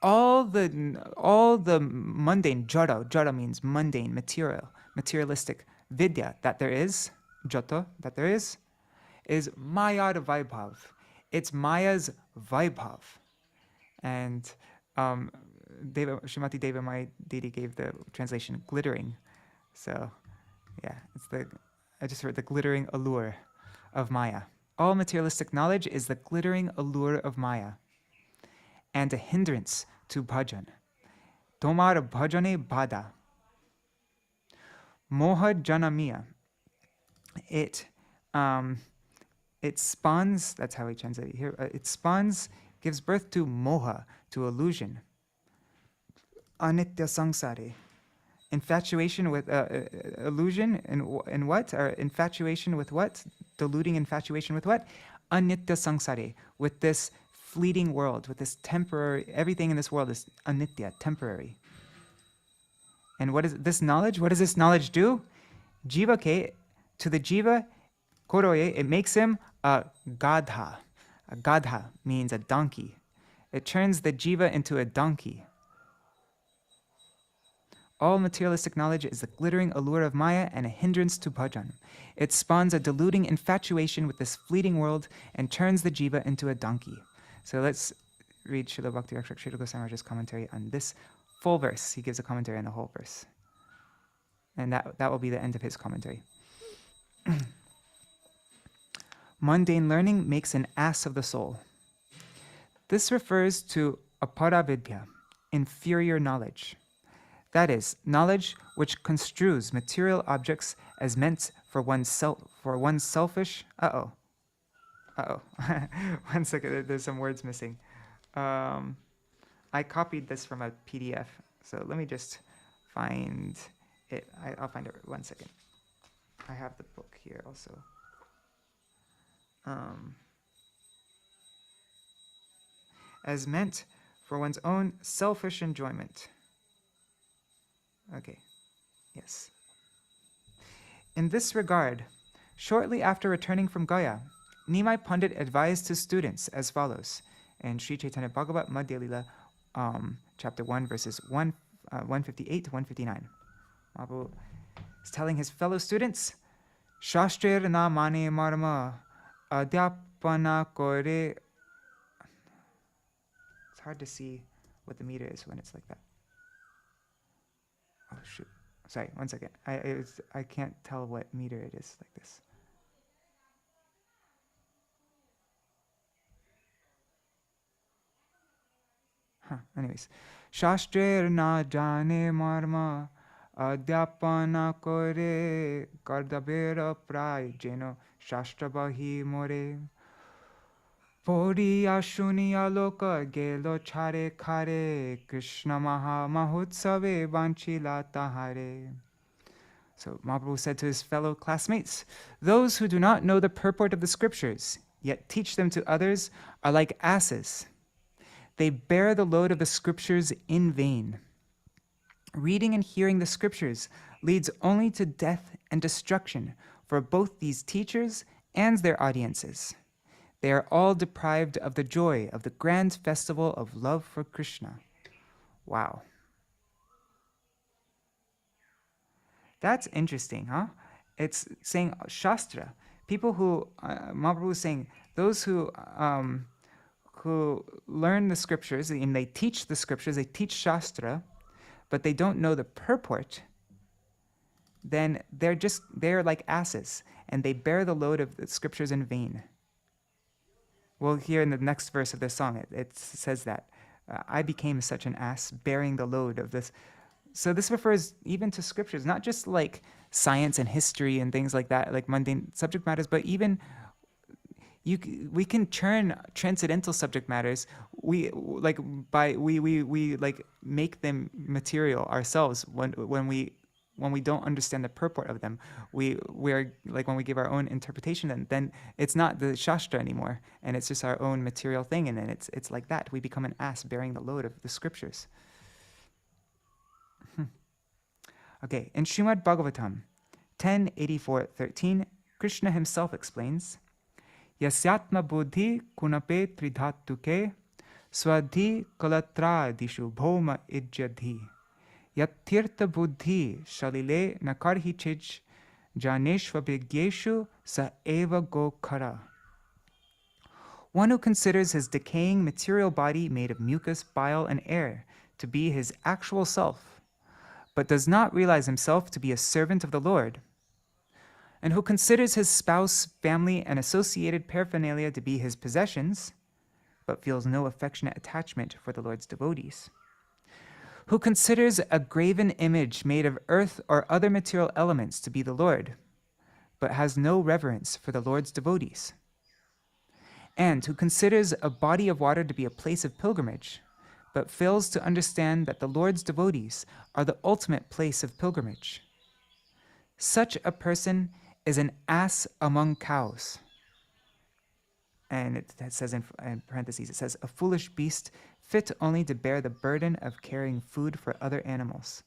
All the mundane, jada means mundane, materialistic, vidya, that there is, jata, that there is mayara vaibhav. It's Maya's vaibhav. And Srimati Deva Mai Didi gave the translation glittering. So yeah, I just heard the glittering allure of Maya. All materialistic knowledge is the glittering allure of Maya and a hindrance to bhajan. Tomar bhajane bada. Moha janamiya. It spawns, that's how we translate it here, it spawns, gives birth to moha, to illusion. Anitya sangsare. Infatuation with illusion in what? Or infatuation with what? Deluding infatuation with what? Anitya sangsare. With this fleeting world, with this temporary, everything in this world is anitya, temporary. And what is this knowledge? What does this knowledge do? Jiva ke, to the jiva, koroye, it makes him a gadha. A gadha means a donkey. It turns the jiva into a donkey. All materialistic knowledge is the glittering allure of Maya and a hindrance to bhajan. It spawns a deluding infatuation with this fleeting world and turns the jiva into a donkey. So let's read Srila Bhakti Srila Goswami Maharaj's commentary on this full verse. He gives a commentary on the whole verse. And that will be the end of his commentary. Mundane learning makes an ass of the soul. This refers to aparavidya, inferior knowledge. That is, knowledge which construes material objects as meant for one's selfish. One second, there's some words missing. I copied this from a PDF, so let me just find it. I'll find it. 1 second. I have the book here also. As meant for one's own selfish enjoyment. Okay, yes. In this regard, shortly after returning from Gaya, Nimai Pandit advised his students as follows in Sri Chaitanya Bhagavat Madhya Lila, chapter 1, verses 158 to 159. Mahaprabhu is telling his fellow students, Shastrir na mane marma adhyapana kore. It's hard to see what the meter is when it's like that. Oh shoot! Sorry, 1 second. I can't tell what meter it is like this. Anyways, Shastrir na jane marma adhyapana kore kardabera pray jeno shastra bahi more. Poriya shuniya loka gelo chare kare Krishna maha mahotsave vanchila tahare. So Mahaprabhu said to his fellow classmates, those who do not know the purport of the scriptures, yet teach them to others, are like asses. They bear the load of the scriptures in vain. Reading and hearing the scriptures leads only to death and destruction for both these teachers and their audiences. They are all deprived of the joy of the grand festival of love for Krishna. Wow. That's interesting, huh? It's saying Shastra. People who, Mahaprabhu is saying, those who learn the scriptures, and they teach the scriptures, they teach Shastra, but they don't know the purport, then they're like asses, and they bear the load of the scriptures in vain. Well, here in the next verse of this song, it says that, I became such an ass bearing the load of this. So this refers even to scriptures, not just like science and history and things like that, like mundane subject matters, but even we can turn transcendental subject matters. We make them material ourselves when we don't understand the purport of them. We're like, when we give our own interpretation, then it's not the Shastra anymore, and it's just our own material thing, and then it's like that. We become an ass bearing the load of the scriptures. Okay, in Srimad Bhagavatam 10:84-13, Krishna himself explains, Yasyatma buddhi kunape tridhatuke swadhi kalatradishu bhoma ijjadhi yatirtha buddhi shalile nakarhi chij janeshva vigyeshu sa eva gokara. One who considers his decaying material body made of mucus, bile, and air to be his actual self, but does not realize himself to be a servant of the Lord, and who considers his spouse, family, and associated paraphernalia to be his possessions, but feels no affectionate attachment for the Lord's devotees, who considers a graven image made of earth or other material elements to be the Lord, but has no reverence for the Lord's devotees, and who considers a body of water to be a place of pilgrimage, but fails to understand that the Lord's devotees are the ultimate place of pilgrimage. Such a person is an ass among cows. And it says in parentheses, it says, a foolish beast fit only to bear the burden of carrying food for other animals.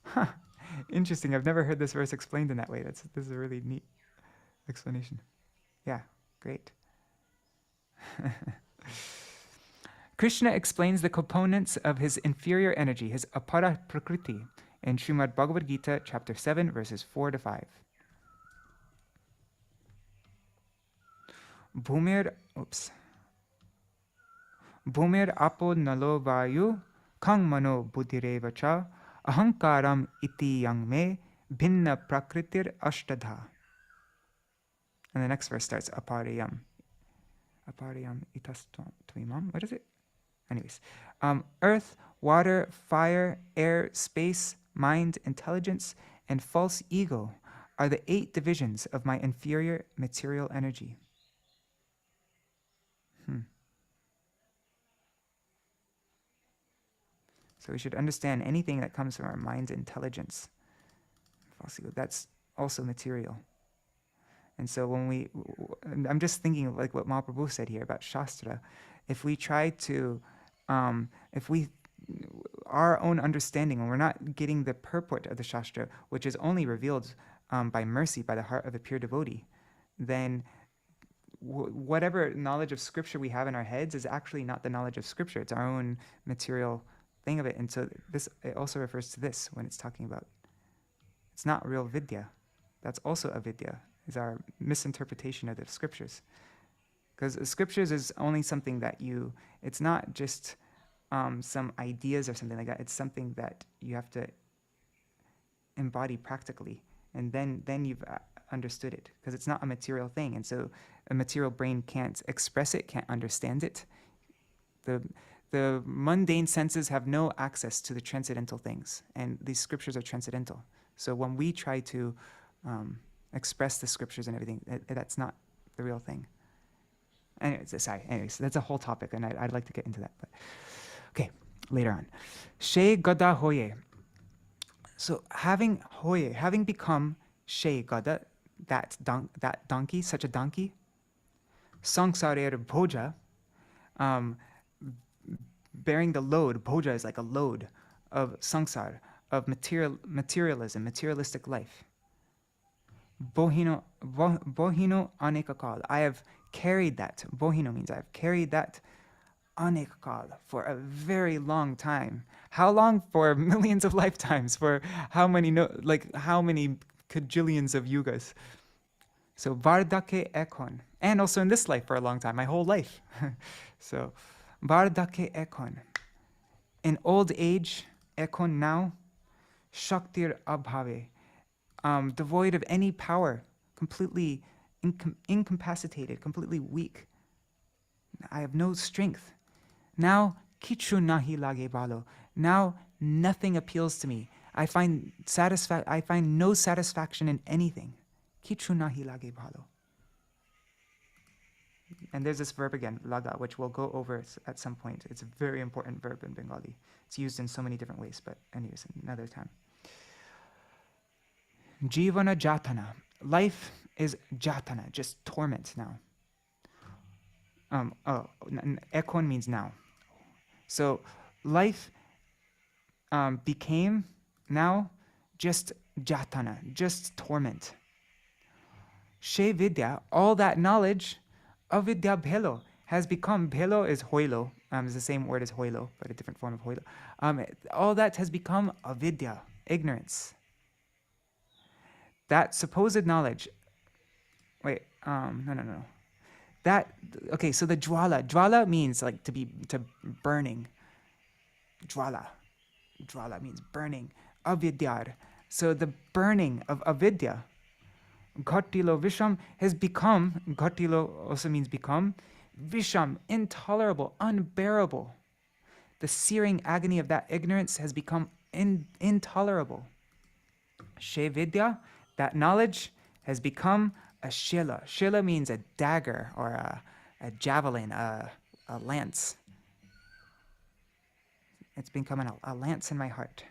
Huh. Interesting. I've never heard this verse explained in that way. This is a really neat explanation. Yeah, great. Krishna explains the components of his inferior energy, his apara prakriti, in Srimad Bhagavad Gita, chapter 7, verses 4-5. Bhumir apo nalo vayu kang mano buddhireva cha ahankaram iti yang me bhinna prakritir ashtadha. And the next verse starts apariyam itastvimam. What is it? Anyways, earth, water, fire, air, space, mind, intelligence, and false ego are the 8 divisions of my inferior material energy. So we should understand anything that comes from our mind's intelligence. That's also material. And so when I'm just thinking of like what Mahaprabhu said here about Shastra. If we try to, our own understanding, when we're not getting the purport of the Shastra, which is only revealed by mercy, by the heart of a pure devotee, then whatever knowledge of Scripture we have in our heads is actually not the knowledge of Scripture. It's our own material thing of it. And so it also refers to this when it's talking about, it's not real vidya. That's also avidya, is our misinterpretation of the Scriptures. Because the Scriptures is only something that it's not just some ideas or something like that. It's something that you have to embody practically. And then you've understood it, because it's not a material thing. And so a material brain can't express it, can't understand it. The mundane senses have no access to the transcendental things, and these Scriptures are transcendental. So when we try to express the Scriptures and everything, that's not the real thing. Anyways, that's a whole topic, and I'd like to get into that. But okay, later on. She gada hoye. So having become she gada, that donkey, such a donkey. Samsare bhoja, bearing the load. Bhoja is like a load of samsara, of materialism, materialistic life. Bohino anekakal. I have carried that. Bohino means I have carried that anekakal for a very long time. How long? For millions of lifetimes. For how many cajillions of yugas. So vardake ekon. And also in this life for a long time, my whole life. So vardake ekon. In old age, ekon now, shaktir abhave. Devoid of any power, completely incapacitated, completely weak. I have no strength. Now, kichu nahi lage balo. Now, nothing appeals to me. I find no satisfaction in anything. Kichu nahi lage balo. And there's this verb again, laga, which we'll go over at some point. It's a very important verb in Bengali. It's used in so many different ways, but anyways, another time. Jivana jatana. Life is jatana, just torment now. Ekon means now. So life became now just jatana, just torment. She vidya, all that knowledge, avidya bhelo, has become, bhelo is hoilo, it's the same word as hoilo, but a different form of hoilo. All that has become avidya, ignorance. That supposed knowledge, no. Okay, so the jwala means like to burning. Jwala means burning. Avidyar, so the burning of avidya. Ghatilo visham has become, ghatilo also means become, visham, intolerable, unbearable. The searing agony of that ignorance has become intolerable. She vidya, that knowledge, has become a shila. Shila means a dagger or a javelin, a lance. It's become a lance in my heart.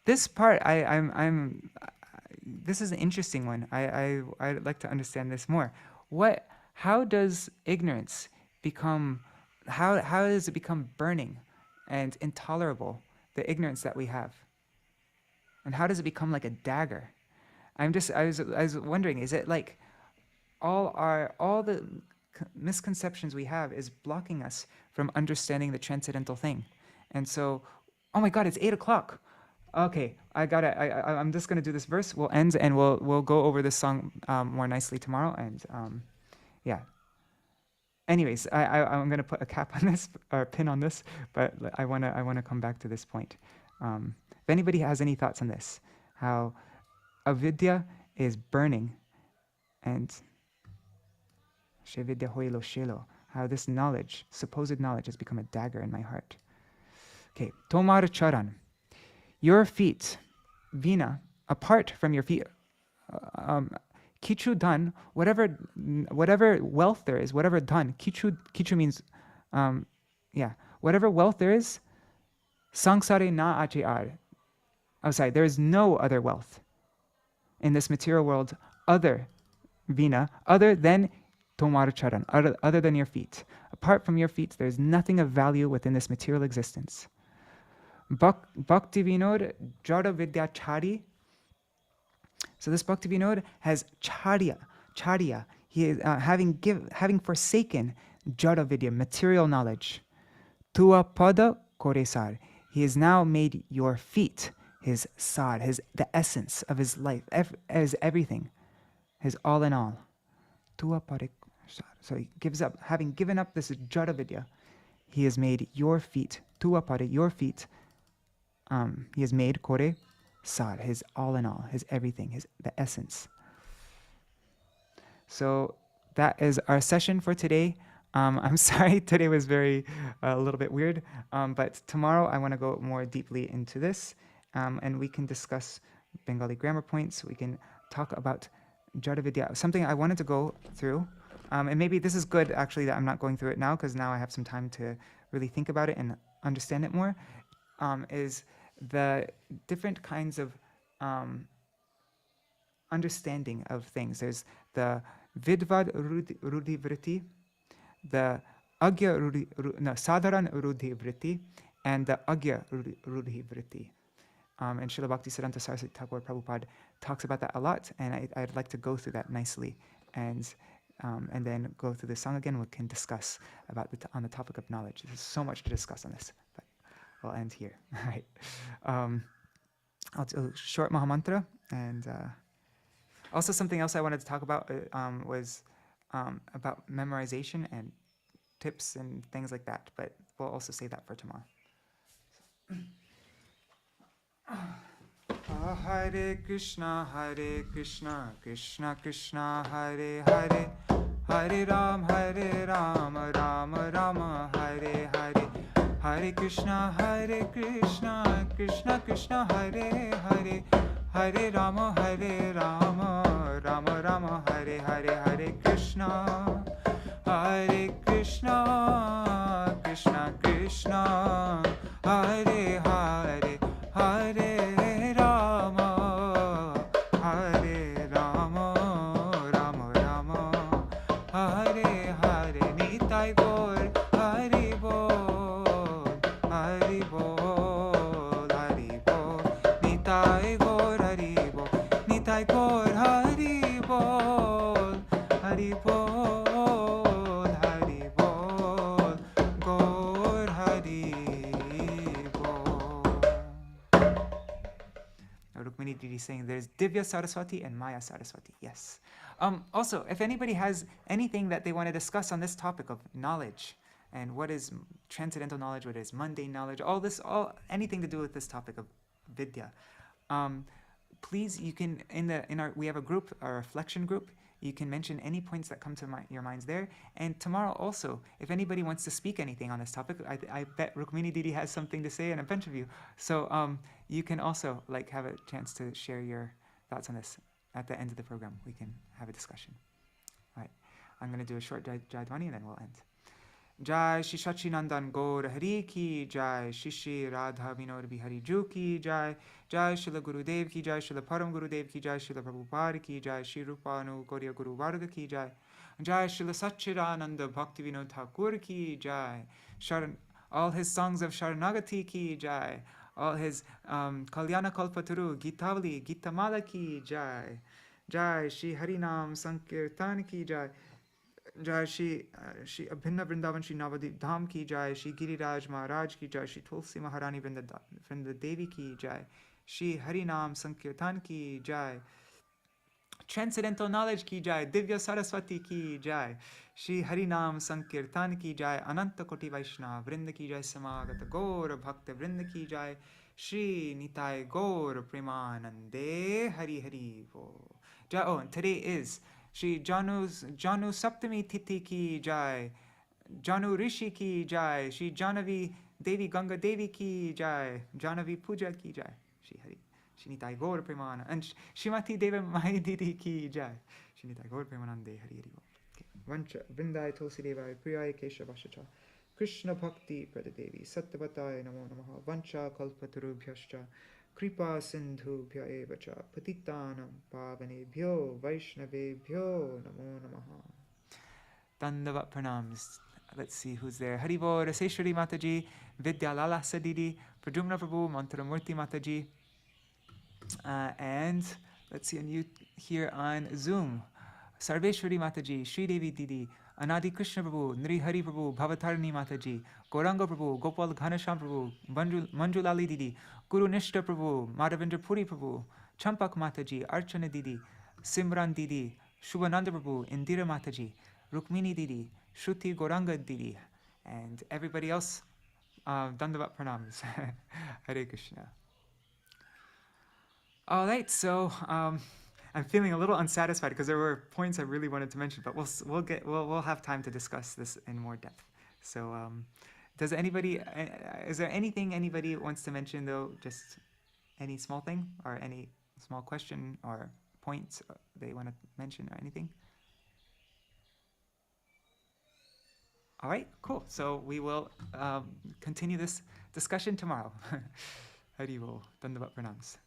This part, this is an interesting one. I'd like to understand this more. How does ignorance become? How does it become burning and intolerable? The ignorance that we have. And how does it become like a dagger? I was wondering, is it like all the misconceptions we have is blocking us from understanding the transcendental thing? And so, oh my God, it's 8:00. Okay, I'm just gonna do this verse. We'll end and we'll go over this song more nicely tomorrow. And yeah. Anyways, I'm gonna put a cap on this or a pin on this, but I wanna come back to this point. If anybody has any thoughts on this, how avidya is burning, and shevidya hoilo shelo, how this knowledge, supposed knowledge, has become a dagger in my heart. Okay, tomar charan, your feet, vina, apart from your feet, kichu dhan, whatever wealth there is, whatever dhan, kichu means, whatever wealth there is, sangsare na ache ar. Oh, sorry, there is no other wealth in this material world other than tomar charan, other than your feet. Apart from your feet, there is nothing of value within this material existence. Bhaktivinoda-gīti-dhārā Vidyāchari. So this Bhaktivinoda has charya. He is having forsaken jada vidya, material knowledge. Tua pada koresar. He has now made your feet his sar, the essence of his life, as everything, his all in all. Tua pada. So he gives up, having given up this jada vidya, he has made your feet, tua pada, your feet. He has made kore sar, his all in all, his everything, the essence. So that is our session for today. I'm sorry, today was a little bit weird, but tomorrow I want to go more deeply into this, and we can discuss Bengali grammar points. We can talk about Jada Vidya. Something I wanted to go through and maybe this is good actually that I'm not going through it now, because now I have some time to really think about it and understand it more, is the different kinds of understanding of things. There's the Vidvad Rudhi Vritti, the Agya Sadharan Rudhi Vritti, and the Agya Rudhi Vritti. And Srila Bhaktisiddhanta Saraswati Thakur Prabhupada talks about that a lot, and I'd like to go through that nicely, and then go through the song again. We can discuss about on the topic of knowledge. There's so much to discuss on this, but we'll end here. All right. I'll do a short Mahamantra, and also something else I wanted to talk about was about memorization and tips and things like that, but we'll also save that for tomorrow. Hare Krishna, Krishna Krishna, Hare Hare, Hare Ram, Ram Rama, Hare Hare, Hare Krishna, Krishna Krishna, Hare Hare, Hare Rama, Rama Rama, Hare Hare, Hare Krishna, Krishna Krishna, Hare Hare, Hare Rama, Rama Rama, Hare Hare, Nitai Gaur, Hari Bol, Hari Bol, Hari Bol, Nitai Gaur, Hari Bol, Nitai Gaur, Hari Bol, Hari Bol, Hari Bol, Gaur Hari Bol. Rukmini Didi saying there's Divya Saraswati and Maya Saraswati. Yes. Also, if anybody has anything that they want to discuss on this topic of knowledge and what is transcendental knowledge, what is mundane knowledge, anything to do with this topic of vidya, please, you can we have a group, a reflection group. You can mention any points that come to your minds there. And tomorrow also, if anybody wants to speak anything on this topic, I bet Rukmini Didi has something to say and a bunch of you. So you can also have a chance to share your thoughts on this at the end of the program. We can have a discussion. All right. I'm going to do a short Jayadvani and then we'll end. Jai Shri Sachinandan Gaur Hari Ki Jai, Shri Shri Radha Vinod Bihari Ju Ki Jai, Jai Srila Gurudev Ki Jai, Srila Param Gurudev Ki Jai, Srila Prabhupada Ki Jai, Shri Rupanu Gauriya Guru Varga Ki Jai, Jai Srila Satchidananda Bhaktivinoda Thakur Ki Jai, all his songs of Śaraṇāgati Ki Jai, all his Kalyana Kalpataru, Gitavali, Gitamala Ki Jai, Jai Shri Harinam Sankirtan Ki Jai, Jai Shri Abhinna Vrindavan Shri Navadip Dham Ki Jai, Shri Giriraj Maharaj Ki Jai, Shri Tulsi Maharani Vrinda Devi Ki Jai, Shri Harinam Sankirtan Ki Jai, Transcendental Knowledge Ki Jai, Divya Saraswati Ki Jai, Shri Harinam Sankirtan Ki Jai, Ananta Koti Vaishnava Vrinda Ki Jai, Samagata Gaur Bhakta Vrinda Ki Jai, Shri Nitai Gaur Premanande Hari Hari Bo. Jai. And today is Shri Janu Saptami Titi Ki Jai, Janu Rishi Ki Jai, Shri Janavi Devi Ganga Devi Ki Jai, Janavi Puja Ki Jai, Shri Hari, Shri Nitai Gaur Premana, and Shrimati Deva Mai Didi Ki Jai, Shri Nitai Gaur Premanande Hari Hari. Vancha Vrindai Tulsi Devai Priyai Keshavashacha, Krishna Bhakti Pradadevi Sattvatai Namo Namaha, Vancha Kalpatarubhyascha, Kripa Sindhubhya Evacha, Patitanam Pavanebhyo Vaishnavebhyo Namo Namaha. Dandavat Pranams. Let's see who's there. Haribol, Raseshwari Mataji, Vidyāra Vilāse Didi, Pradyumna Prabhu, Mantramurti Mataji. And let's see, and you here on Zoom. Sarveshwari Mataji, Sri Devi Didi, Anadi Krishna Prabhu, Nri Hari Prabhu, Bhavatarni Mataji, Gauranga Prabhu, Gopal Ghanasham Prabhu, Manjulali Didi, Guru Nishta Prabhu, Madhavendra Puri Prabhu, Champak Mataji, Archana Didi, Simran Didi, Shubhananda Prabhu, Indira Mataji, Rukmini Didi, Shruti Gauranga Didi, and everybody else, Dandavat Pranams. Hare Krishna. All right, so I'm feeling a little unsatisfied because there were points I really wanted to mention, but we'll have time to discuss this in more depth. So, is there anything anybody wants to mention though? Just any small thing or any small question or points they want to mention or anything? All right, cool. So we will continue this discussion tomorrow. Hari Bol. Dandavat pranams.